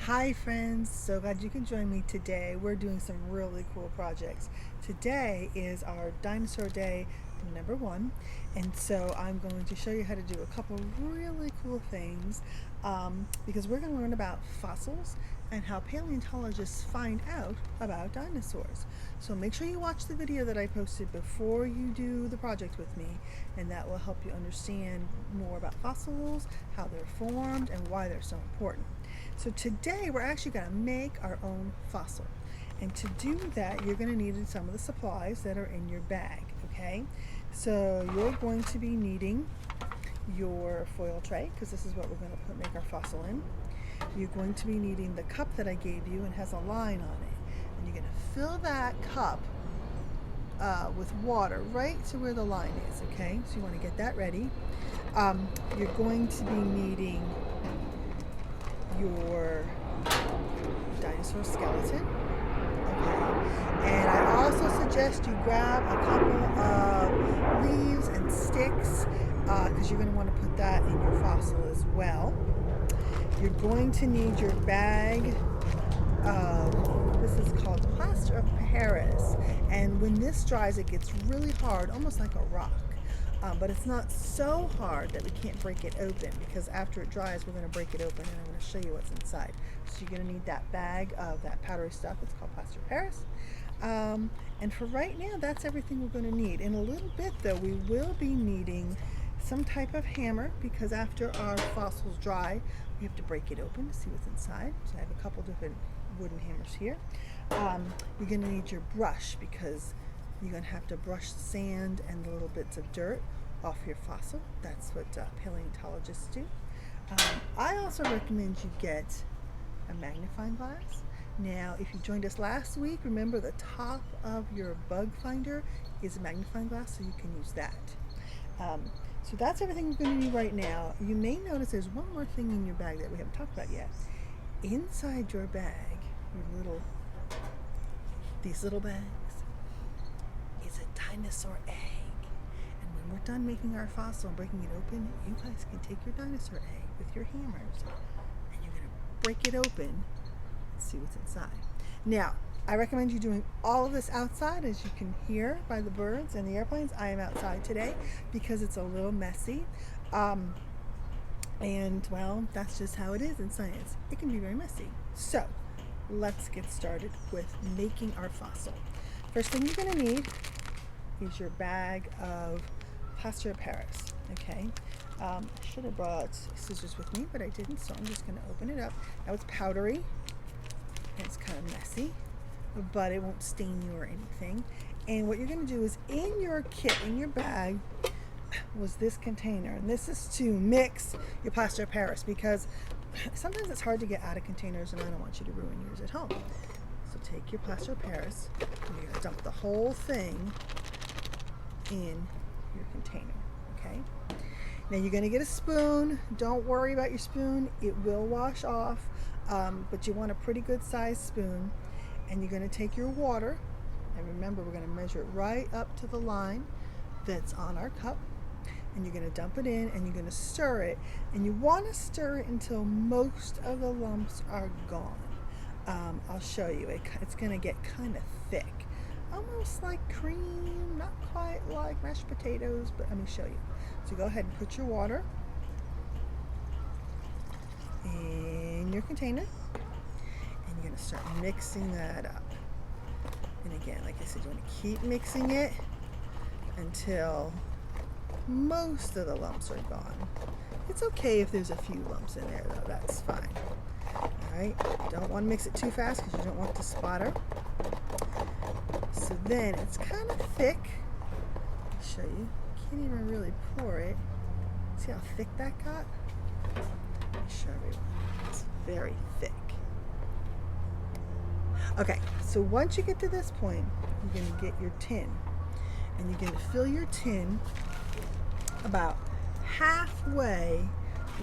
Hi friends, so glad you can join me today. We're doing some really cool projects. Today is our Dinosaur Day #1, and so I'm going to show you how to do a couple really cool things because we're going to learn about fossils and how paleontologists find out about dinosaurs. So make sure you watch the video that I posted before you do the project with me, and that will help you understand more about fossils, how they're formed, and why they're so important. So today we're actually going to make our own fossil. And to do that, you're going to need some of the supplies that are in your bag, okay? So you're going to be needing your foil tray, because this is what we're going to make our fossil in. You're going to be needing the cup that I gave you and has a line on it. And you're going to fill that cup with water right to where the line is, okay? So you want to get that ready. You're going to be needing your dinosaur skeleton, okay? And I also suggest you grab a couple of leaves and sticks because you're going to want to put that in your fossil as well. You're going to need your bag of, this is called plaster of Paris, and when this dries it gets really hard, almost like a rock. But it's not so hard that we can't break it open, because after it dries we're going to break it open and I'm going to show you what's inside. So you're going to need that bag of that powdery stuff. It's called plaster of Paris. And for right now, that's everything we're going to need. In a little bit though, we will be needing some type of hammer, because after our fossils dry we have to break it open to see what's inside. So I have a couple different wooden hammers here. You're going to need your brush, because you're going to have to brush the sand and the little bits of dirt off your fossil. That's what paleontologists do. I also recommend you get a magnifying glass. Now, if you joined us last week, remember the top of your bug finder is a magnifying glass, so you can use that. So that's everything we're going to need right now. You may notice there's one more thing in your bag that we haven't talked about yet. Inside your bag, these little bags, is a dinosaur egg. And when we're done making our fossil and breaking it open, you guys can take your dinosaur egg with your hammers and you're going to break it open and see what's inside. Now, I recommend you doing all of this outside. As you can hear by the birds and the airplanes, I am outside today because it's a little messy. And well, that's just how it is in science. It can be very messy. So let's get started with making our fossil. First thing you're going to need is your bag of plaster of Paris, okay? I should have brought scissors with me, but I didn't, so I'm just going to open it up. Now it's powdery, and it's kind of messy, but it won't stain you or anything. And what you're going to do is, in your kit, in your bag, was this container, and this is to mix your plaster of Paris, because sometimes it's hard to get out of containers and I don't want you to ruin yours at home. So take your plaster of Paris and you're going to dump the whole thing in your container, okay? Now you're going to get a spoon. Don't worry about your spoon, it will wash off, but you want a pretty good sized spoon. And you're going to take your water, and remember we're going to measure it right up to the line that's on our cup, and you're going to dump it in and you're going to stir it, and you want to stir it until most of the lumps are gone. I'll show you. It's going to get kind of thick, almost like cream, not quite like mashed potatoes, but let me show you. So go ahead and put your water in your container, and you're going to start mixing that up. And again, like I said, you want to keep mixing it until most of the lumps are gone. It's okay if there's a few lumps in there though, that's fine. Alright, don't want to mix it too fast because you don't want to splatter. So then it's kind of thick. I'll show you. Can't even really pour it. See how thick that got? Let me show everyone. It's very thick. Okay, so once you get to this point, you're going to get your tin, and you're going to fill your tin about halfway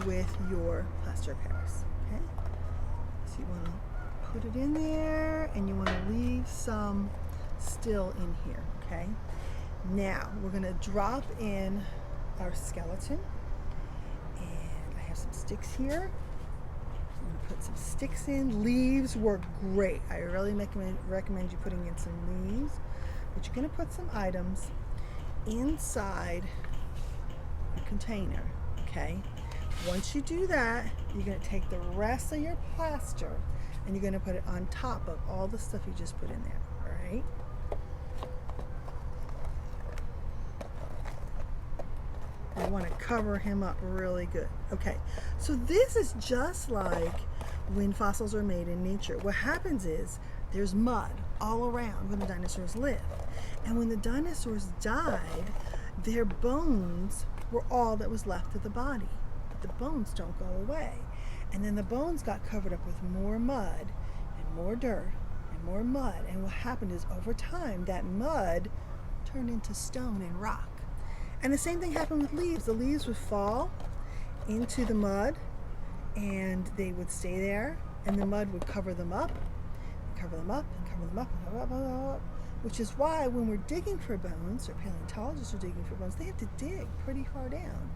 with your plaster of Paris, okay? So you want to put it in there, and you want to leave some still in here, okay? Now, we're going to drop in our skeleton, and I have some sticks here. I'm going put some sticks in. Leaves work great. I really recommend you putting in some leaves. But you're going to put some items inside the container, okay? Once you do that, you're going to take the rest of your plaster and you're going to put it on top of all the stuff you just put in there, all right? You want to cover him up really good. Okay, so this is just like when fossils are made in nature. What happens is there's mud all around when the dinosaurs lived. And when the dinosaurs died, their bones were all that was left of the body. But the bones don't go away. And then the bones got covered up with more mud and more dirt and more mud. And what happened is over time, that mud turned into stone and rock. And the same thing happened with leaves. The leaves would fall into the mud and they would stay there, and the mud would cover them up, and cover them up, and cover them up, and cover them up, which is why when we're digging for bones, or paleontologists are digging for bones, they have to dig pretty far down.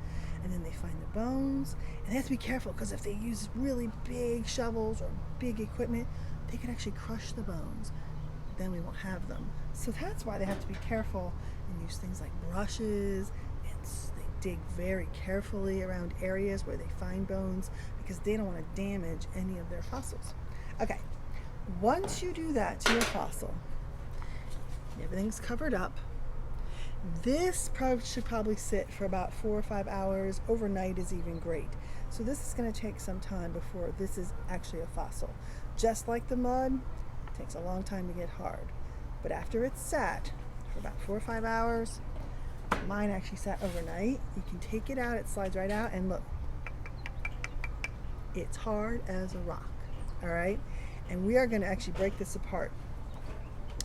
And then they find the bones, and they have to be careful because if they use really big shovels or big equipment, they could actually crush the bones. Then we won't have them. So that's why they have to be careful and use things like brushes, and they dig very carefully around areas where they find bones because they don't want to damage any of their fossils. Okay, once you do that to your fossil, everything's covered up. This should probably sit for about 4 or 5 hours. Overnight is even great. So this is going to take some time before this is actually a fossil. Just like the mud, it takes a long time to get hard. But after it's sat for about 4 or 5 hours, mine actually sat overnight. You can take it out, it slides right out, and look, it's hard as a rock. All right, and we are going to actually break this apart.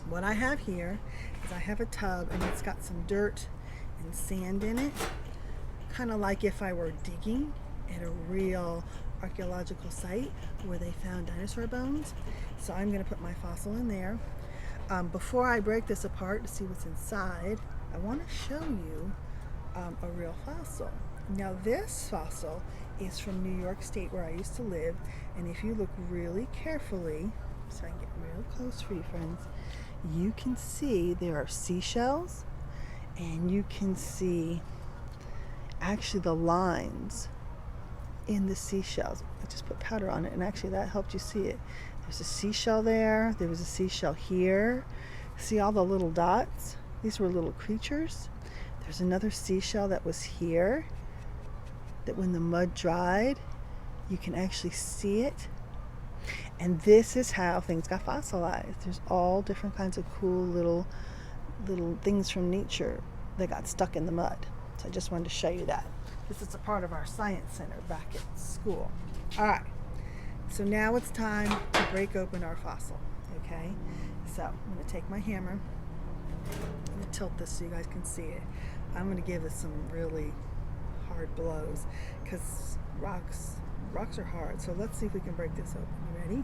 What I have here is I have a tub, and it's got some dirt and sand in it, kind of like if I were digging at a real archaeological site where they found dinosaur bones. So I'm going to put my fossil in there. Before I break this apart to see what's inside, I want to show you a real fossil. Now this fossil is from New York State, where I used to live, and if you look really carefully, so I can get real close for you friends, you can see there are seashells, and you can see actually the lines in the seashells. I just put powder on it, and actually that helped you see it. There's a seashell there, there was a seashell here. See all the little dots? These were little creatures. There's another seashell that was here, that when the mud dried, you can actually see it. And this is how things got fossilized. There's all different kinds of cool little things from nature that got stuck in the mud. So I just wanted to show you that. This is a part of our science center back at school. All right, so now it's time to break open our fossil, okay? So I'm gonna take my hammer, I'm gonna tilt this so you guys can see it. I'm gonna give this some really hard blows because rocks are hard. So let's see if we can break this open. You ready?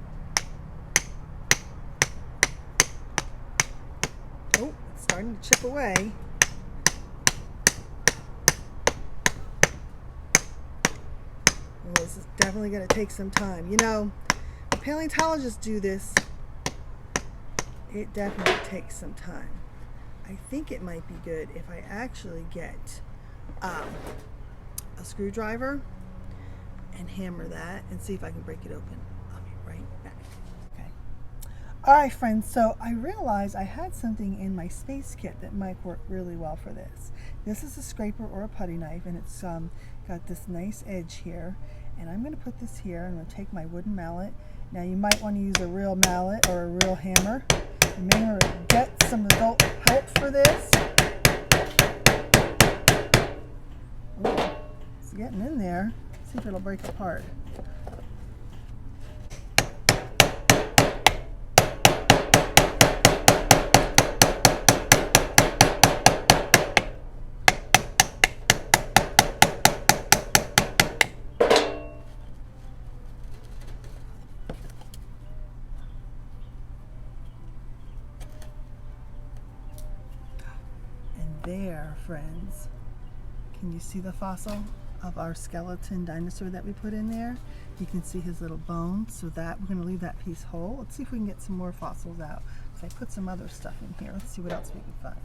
Oh, it's starting to chip away. Well, this is definitely going to take some time. You know, paleontologists do this. It definitely takes some time. I think it might be good if I actually get a screwdriver and hammer that and see if I can break it open. I'll be right back. Okay. All right, friends, so I realized I had something in my space kit that might work really well for this. This is a scraper or a putty knife, and it's got this nice edge here. And I'm going to put this here. I'm going to take my wooden mallet. Now you might want to use a real mallet or a real hammer. You may want to get some adult help for this. Ooh, it's getting in there. See if it'll break apart. And there, friends, can you see the fossil? of our skeleton dinosaur that we put in there. You can see his little bones, so that we're going to leave that piece whole. Let's see if we can get some more fossils out. So I put some other stuff in here. Let's see what else we can find.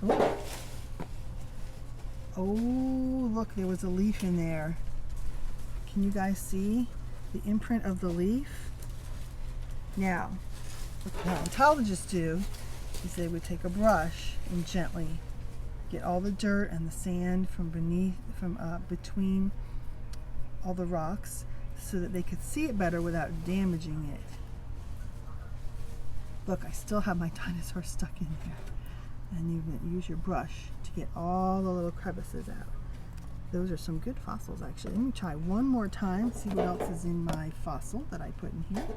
Ooh. Oh, look, there was a leaf in there. Can you guys see the imprint of the leaf? Now, what paleontologists do is they would take a brush and gently get all the dirt and the sand from between all the rocks so that they could see it better without damaging it. Look, I still have my dinosaur stuck in there. And you can use your brush to get all the little crevices out. Those are some good fossils, actually. Let me try one more time, see what else is in my fossil that I put in here.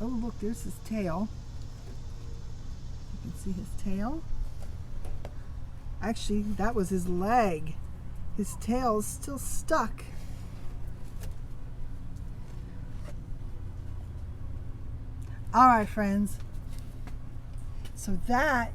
Oh, look, there's his tail. You can see his tail. Actually, that was his leg. His tail is still stuck. All right, friends. So that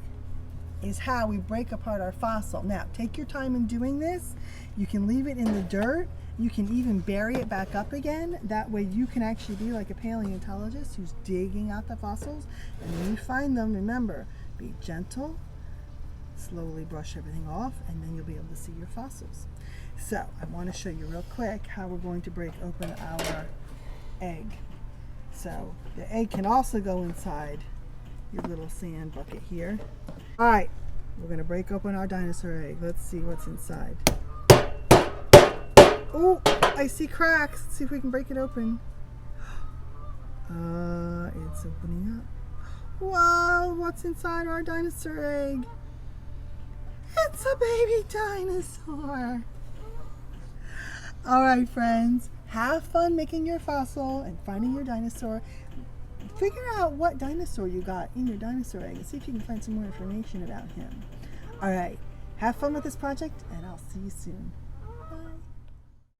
is how we break apart our fossil. Now, take your time in doing this. You can leave it in the dirt. You can even bury it back up again. That way you can actually be like a paleontologist who's digging out the fossils. And when you find them, remember, be gentle. Slowly brush everything off, and then you'll be able to see your fossils. So I want to show you real quick how we're going to break open our egg. So the egg can also go inside your little sand bucket here. All right, we're going to break open our dinosaur egg. Let's see what's inside. Oh, I see cracks. Let's see if we can break it open. It's opening up. Wow, what's inside our dinosaur egg? It's a baby dinosaur. All right, friends, have fun making your fossil and finding your dinosaur. Figure out what dinosaur you got in your dinosaur egg and see if you can find some more information about him. All right, have fun with this project, and I'll see you soon.